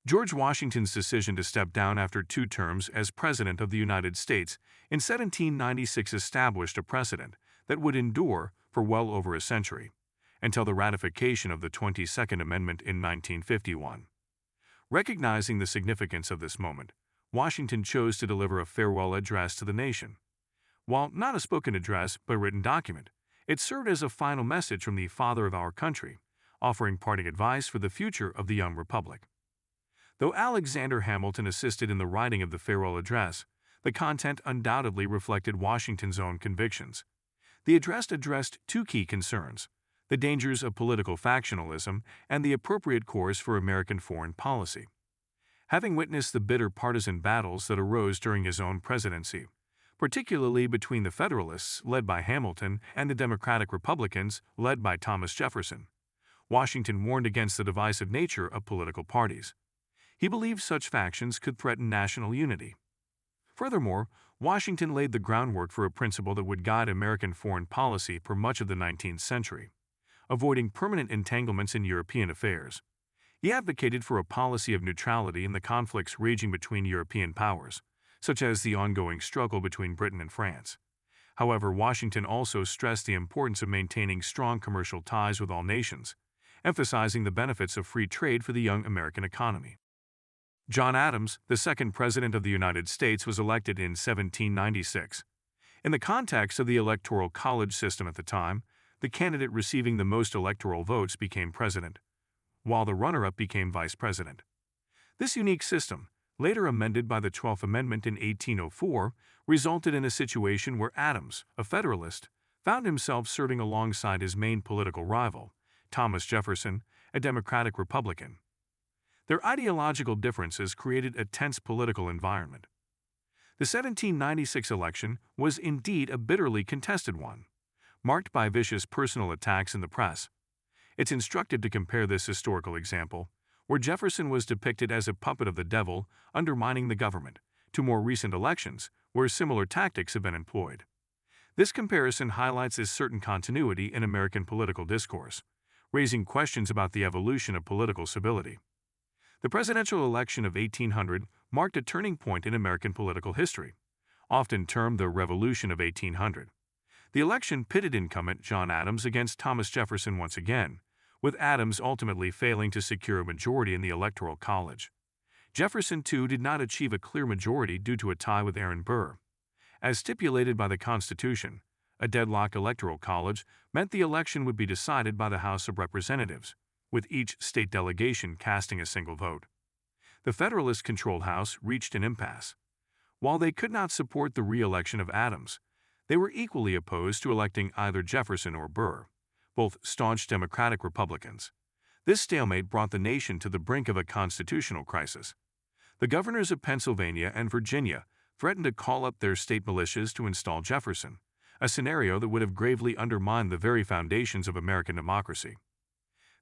George Washington's decision to step down after two terms as President of the United States in 1796 established a precedent that would endure for well over a century, until the ratification of the 22nd Amendment in 1951. Recognizing the significance of this moment, Washington chose to deliver a farewell address to the nation. While not a spoken address but a written document, it served as a final message from the father of our country, offering parting advice for the future of the young republic. Though Alexander Hamilton assisted in the writing of the farewell address, the content undoubtedly reflected Washington's own convictions. The address addressed two key concerns: the dangers of political factionalism and the appropriate course for American foreign policy. Having witnessed the bitter partisan battles that arose during his own presidency, particularly between the Federalists, led by Hamilton, and the Democratic Republicans, led by Thomas Jefferson, Washington warned against the divisive nature of political parties. He believed such factions could threaten national unity. Furthermore, Washington laid the groundwork for a principle that would guide American foreign policy for much of the 19th century, avoiding permanent entanglements in European affairs. He advocated for a policy of neutrality in the conflicts raging between European powers, such as the ongoing struggle between Britain and France. However, Washington also stressed the importance of maintaining strong commercial ties with all nations, emphasizing the benefits of free trade for the young American economy. John Adams, the second President of the United States, was elected in 1796. In the context of the Electoral College system at the time, the candidate receiving the most electoral votes became president, while the runner-up became vice president. This unique system, later amended by the 12th Amendment in 1804, resulted in a situation where Adams, a Federalist, found himself serving alongside his main political rival, Thomas Jefferson, a Democratic Republican. Their ideological differences created a tense political environment. The 1796 election was indeed a bitterly contested one, marked by vicious personal attacks in the press. It's instructive to compare this historical example, where Jefferson was depicted as a puppet of the devil undermining the government, to more recent elections, where similar tactics have been employed. This comparison highlights a certain continuity in American political discourse, raising questions about the evolution of political civility. The presidential election of 1800 marked a turning point in American political history, often termed the Revolution of 1800. The election pitted incumbent John Adams against Thomas Jefferson once again, with Adams ultimately failing to secure a majority in the Electoral College. Jefferson, too, did not achieve a clear majority due to a tie with Aaron Burr. As stipulated by the Constitution, a deadlock Electoral College meant the election would be decided by the House of Representatives, with each state delegation casting a single vote. The Federalist-controlled House reached an impasse. While they could not support the re-election of Adams, they were equally opposed to electing either Jefferson or Burr, both staunch Democratic Republicans. This stalemate brought the nation to the brink of a constitutional crisis. The governors of Pennsylvania and Virginia threatened to call up their state militias to install Jefferson, a scenario that would have gravely undermined the very foundations of American democracy.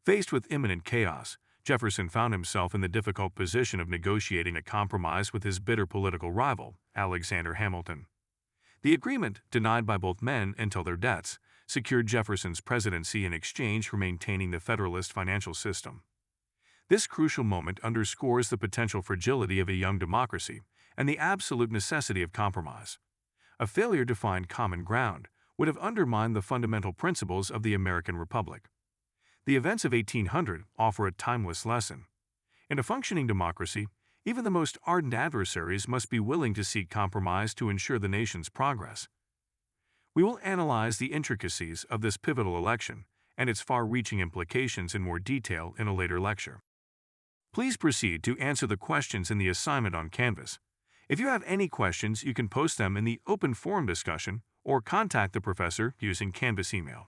Faced with imminent chaos, Jefferson found himself in the difficult position of negotiating a compromise with his bitter political rival, Alexander Hamilton. The agreement, denied by both men until their deaths, secured Jefferson's presidency in exchange for maintaining the Federalist financial system. This crucial moment underscores the potential fragility of a young democracy and the absolute necessity of compromise. A failure to find common ground would have undermined the fundamental principles of the American Republic. The events of 1800 offer a timeless lesson. In a functioning democracy, even the most ardent adversaries must be willing to seek compromise to ensure the nation's progress. We will analyze the intricacies of this pivotal election and its far-reaching implications in more detail in a later lecture. Please proceed to answer the questions in the assignment on Canvas. If you have any questions, you can post them in the open forum discussion or contact the professor using Canvas email.